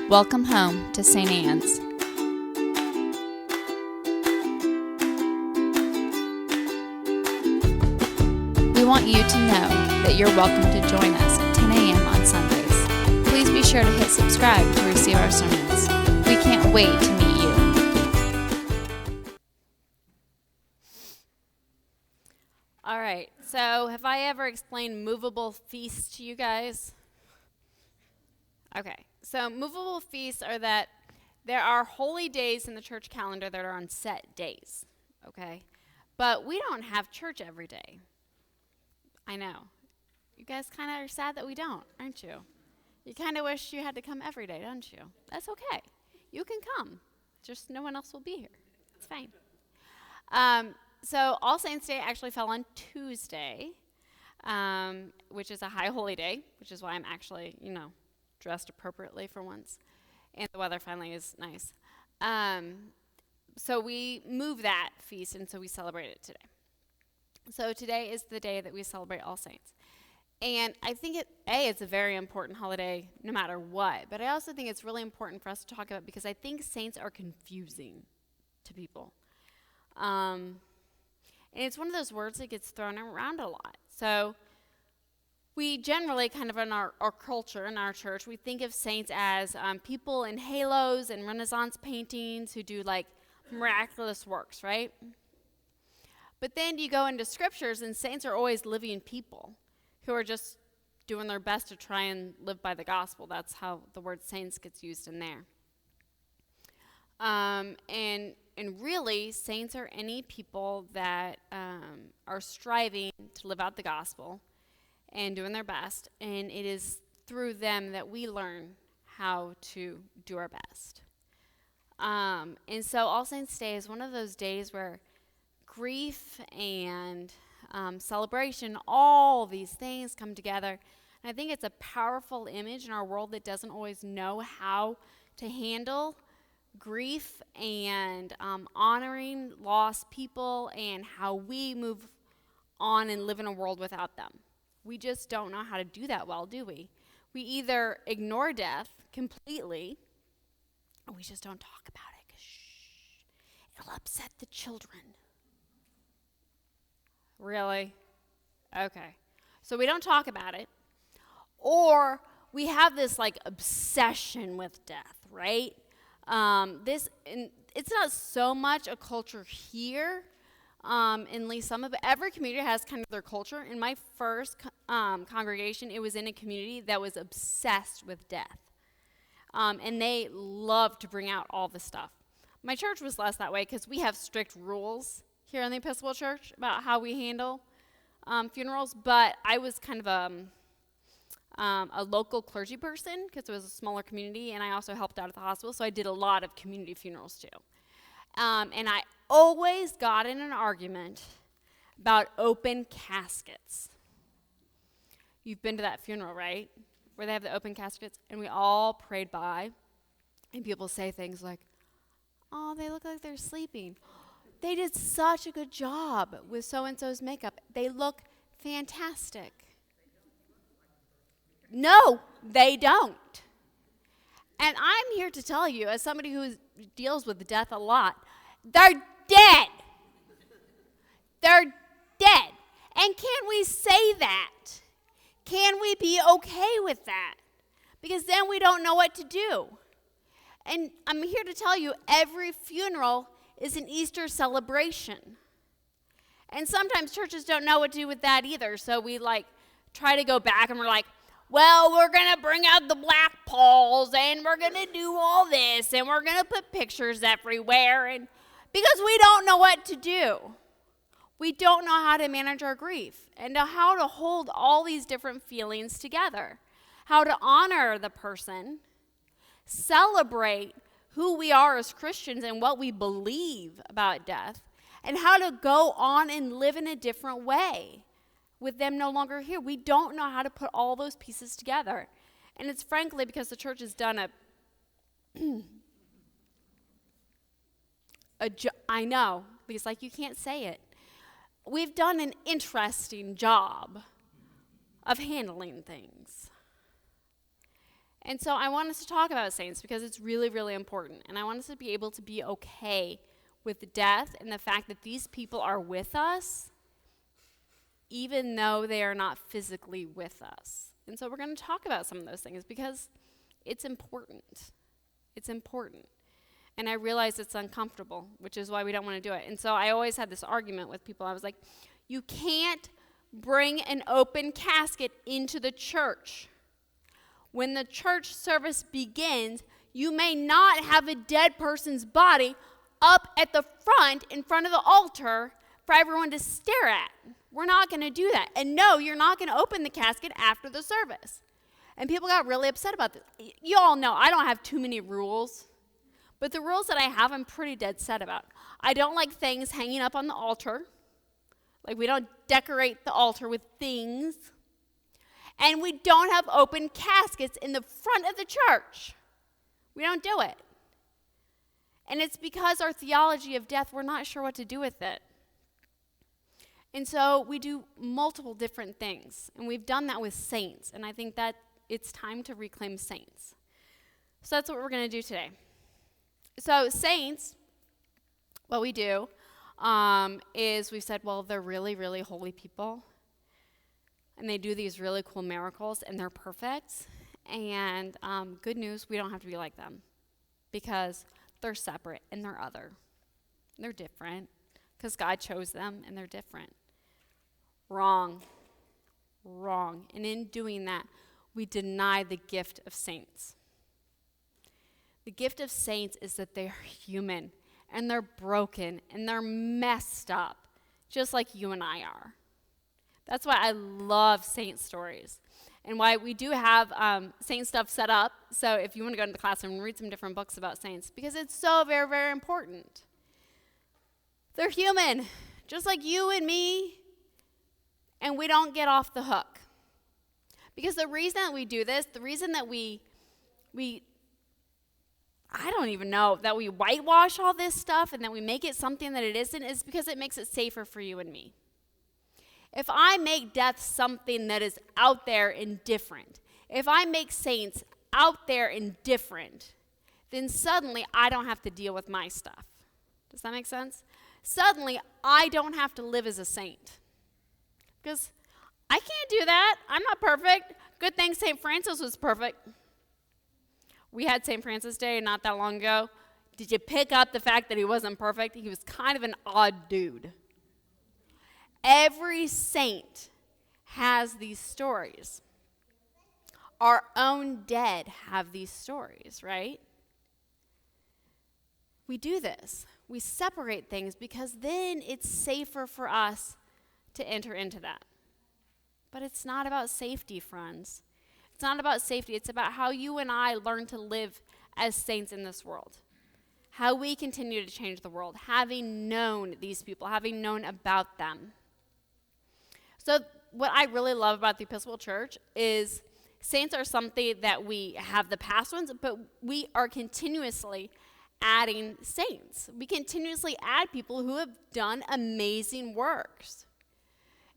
Welcome home to St. Anne's. We want you to know that you're welcome to join us at 10 a.m. on Sundays. Please be sure to hit subscribe to receive our sermons. We can't wait to meet you. All right, so have I ever explained movable feasts to you guys? Okay, so movable feasts are that there are holy days in the church calendar that are on set days, okay? But we don't have church every day. I know. You guys kind of are sad that we don't, aren't you? You kind of wish you had to come every day, don't you? That's okay. You can come. Just no one else will be here. It's fine. So All Saints Day actually fell on Tuesday, which is a high holy day, which is why I'm actually, dressed appropriately for once. And the weather finally is nice. So we move that feast, and so we celebrate it today. So today is the day that we celebrate All Saints. And I think it's a very important holiday no matter what. But I also think it's really important for us to talk about because I think saints are confusing to people. And it's one of those words that gets thrown around a lot. So we generally kind of in our culture, in our church, we think of saints as people in halos and Renaissance paintings who do like miraculous works, right? But then you go into scriptures and saints are always living people who are just doing their best to try and live by the gospel. That's how the word saints gets used in there. And really, saints are any people that are striving to live out the gospel and doing their best. And it is through them that we learn how to do our best. And so All Saints Day is one of those days where grief and celebration, all these things come together. And I think it's a powerful image in our world that doesn't always know how to handle grief and honoring lost people and how we move on and live in a world without them. We just don't know how to do that well, do we? We either ignore death completely or we just don't talk about it because it'll upset the children. Really? Okay. So we don't talk about it. Or we have this like obsession with death, right? It's not so much a culture here, in least some of it. Every community has kind of their culture. In my first congregation, it was in a community that was obsessed with death. And they loved to bring out all the stuff. My church was less that way because we have strict rules here in the Episcopal Church about how we handle funerals. But I was kind of a local clergy person because it was a smaller community, and I also helped out at the hospital, so I did a lot of community funerals too. And I always got in an argument about open caskets. You've been to that funeral, right? Where they have the open caskets, and we all prayed by, and people say things like, "Oh, they look like they're sleeping. They did such a good job with so-and-so's makeup. They look fantastic." No, they don't. And I'm here to tell you, as somebody who deals with death a lot, they're dead. They're dead. And can we say that? Can we be okay with that? Because then we don't know what to do. And I'm here to tell you, every funeral is an Easter celebration. And sometimes churches don't know what to do with that either. So we try to go back and we're like, well, we're going to bring out the black poles and we're going to do all this and we're going to put pictures everywhere. And because we don't know what to do. We don't know how to manage our grief and how to hold all these different feelings together. How to honor the person, celebrate who we are as Christians and what we believe about death, and how to go on and live in a different way with them no longer here. We don't know how to put all those pieces together. And it's frankly because the church has done I know, because you can't say it. We've done an interesting job of handling things. And so I want us to talk about saints because it's really, really important. And I want us to be able to be okay with death and the fact that these people are with us even though they are not physically with us. And so we're going to talk about some of those things because it's important. It's important. And I realize it's uncomfortable, which is why we don't want to do it. And so I always had this argument with people. I was like, you can't bring an open casket into the church. When the church service begins, you may not have a dead person's body up at the front in front of the altar for everyone to stare at. We're not going to do that. And no, you're not going to open the casket after the service. And people got really upset about this. You all know I don't have too many rules, but the rules that I have, I'm pretty dead set about. I don't like things hanging up on the altar. Like we don't decorate the altar with things. And we don't have open caskets in the front of the church. We don't do it. And it's because our theology of death, we're not sure what to do with it. And so we do multiple different things. And we've done that with saints. And I think that it's time to reclaim saints. So that's what we're going to do today. So saints, what we do is we said, well, they're really, really holy people. And they do these really cool miracles, and they're perfect. And good news, we don't have to be like them because they're separate and they're other. They're different because God chose them, and they're different. Wrong. And in doing that, we deny the gift of saints. The gift of saints is that they are human, and they're broken, and they're messed up, just like you and I are. That's why I love saint stories, and why we do have saint stuff set up. So if you want to go into the classroom and read some different books about saints, because it's so very, very important. They're human, just like you and me, and we don't get off the hook. Because the reason that we do this, the reason that we I don't even know, that we whitewash all this stuff and that we make it something that it isn't, is because it makes it safer for you and me. If I make death something that is out there and different, if I make saints out there and different, then suddenly I don't have to deal with my stuff. Does that make sense? Suddenly I don't have to live as a saint. Because I can't do that. I'm not perfect. Good thing St. Francis was perfect. We had St. Francis Day not that long ago. Did you pick up the fact that he wasn't perfect? He was kind of an odd dude. Every saint has these stories. Our own dead have these stories, right? We do this. We separate things because then it's safer for us to enter into that. But it's not about safety, friends. It's not about safety. It's about how you and I learn to live as saints in this world. How we continue to change the world, having known these people, having known about them. So what I really love about the Episcopal Church is saints are something that we have the past ones, but we are continuously adding saints. We continuously add people who have done amazing works.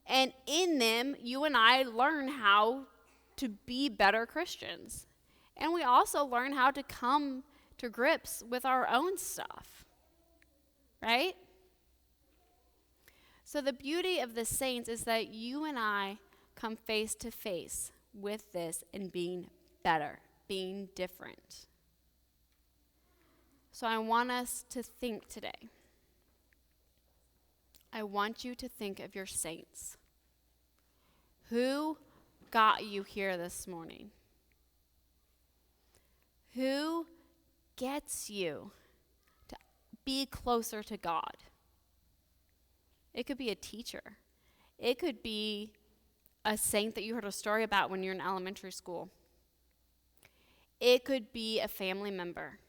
And in them, you and I learn how to be better Christians. And we also learn how to come to grips with our own stuff, right? So the beauty of the saints is that you and I come face to face with this and being better, being different. So I want us to think today. I want you to think of your saints. Who got you here this morning? Who gets you to be closer to God? It could be a teacher. It could be a saint that you heard a story about when you're in elementary school. It could be a family member.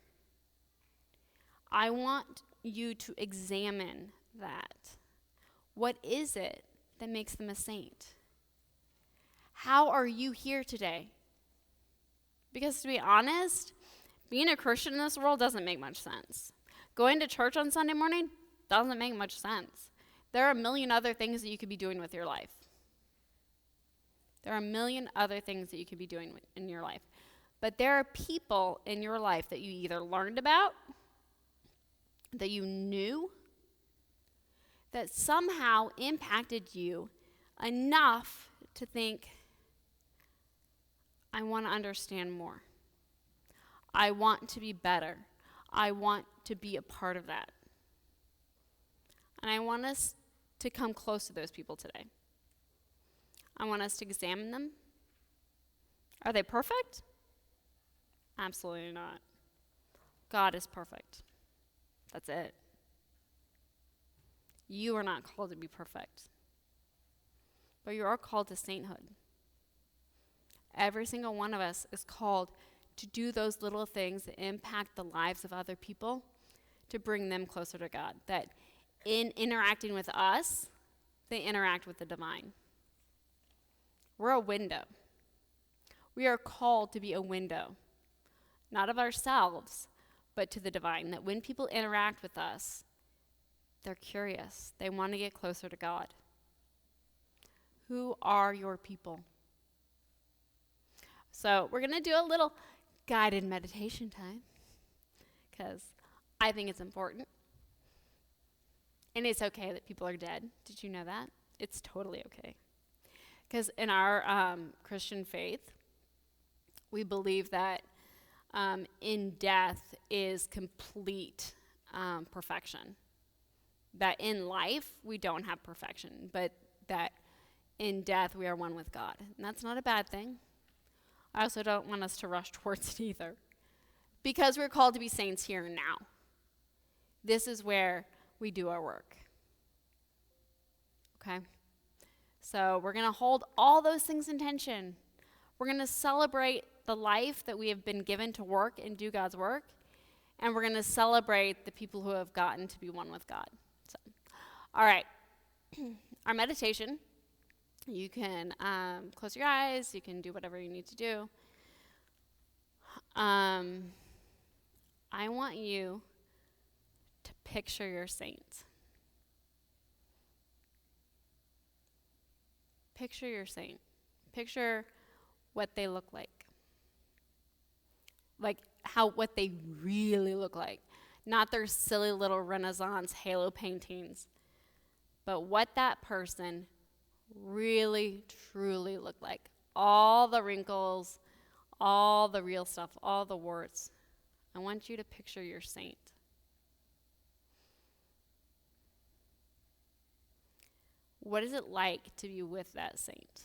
I want you to examine that. What is it that makes them a saint? How are you here today? Because to be honest, being a Christian in this world doesn't make much sense. Going to church on Sunday morning doesn't make much sense. There are a million other things that you could be doing with your life. There are a million other things that you could be doing in your life. But there are people in your life that you either learned about, that you knew, that somehow impacted you enough to think, I want to understand more. I want to be better. I want to be a part of that. And I want us to come close to those people today. I want us to examine them. Are they perfect? Absolutely not. God is perfect. That's it. You are not called to be perfect, but you are called to sainthood. Every single one of us is called to do those little things that impact the lives of other people, to bring them closer to God. That in interacting with us, they interact with the divine. We're a window. We are called to be a window, not of ourselves, but to the divine. That when people interact with us, they're curious. They want to get closer to God. Who are your people? So we're going to do a little guided meditation time because I think it's important. And it's okay that people are dead. Did you know that? It's totally okay. Because in our Christian faith, we believe that in death is complete perfection. That in life, we don't have perfection, but that in death, we are one with God. And that's not a bad thing. I also don't want us to rush towards it either, because we're called to be saints here and now. This is where we do our work. Okay? So we're going to hold all those things in tension. We're going to celebrate the life that we have been given to work and do God's work, and we're going to celebrate the people who have gotten to be one with God. So, all right. Our meditation. You can close your eyes. You can do whatever you need to do. I want you to picture your saint. Picture your saint. Picture what they look like. Like what they really look like. Not their silly little Renaissance halo paintings, but what that person really, truly look like. All the wrinkles, all the real stuff, all the warts. I want you to picture your saint. What is it like to be with that saint?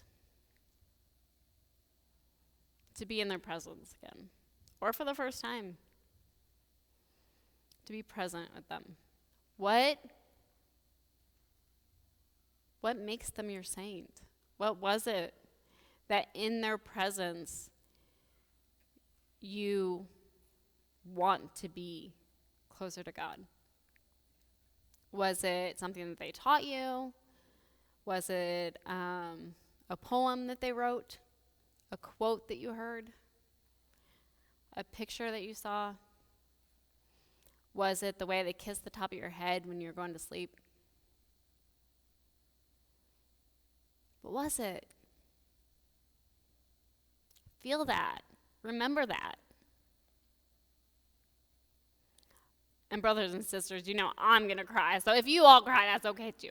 To be in their presence again, or for the first time. To be present with them. What makes them your saint? What was it that in their presence you want to be closer to God? Was it something that they taught you? Was it a poem that they wrote? A quote that you heard? A picture that you saw? Was it the way they kissed the top of your head when you were going to sleep? What was it? Feel that. Remember that. And brothers and sisters, you know I'm going to cry. So if you all cry, that's okay too.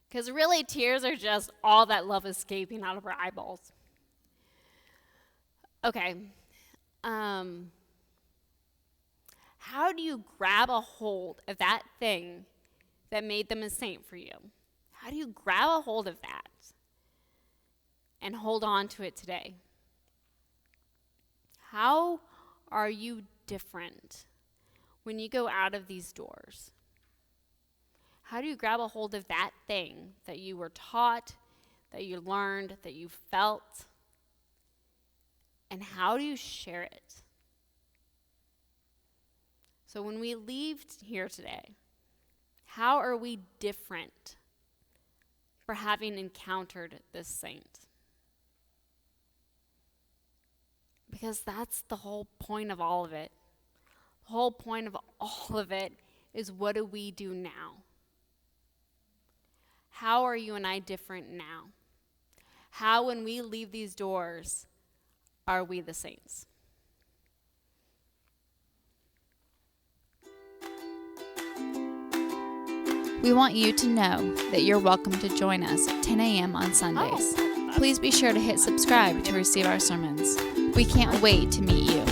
Because really, tears are just all that love escaping out of our eyeballs. Okay. How do you grab a hold of that thing that made them a saint for you? How do you grab a hold of that and hold on to it today? How are you different when you go out of these doors? How do you grab a hold of that thing that you were taught, that you learned, that you felt? And how do you share it? So when we leave here today, how are we different for having encountered this saint? Because that's the whole point of all of it. The whole point of all of it is, what do we do now? How are you and I different now? How, when we leave these doors, are we the saints? We want you to know that you're welcome to join us at 10 a.m. on Sundays. Please be sure to hit subscribe to receive our sermons. We can't wait to meet you.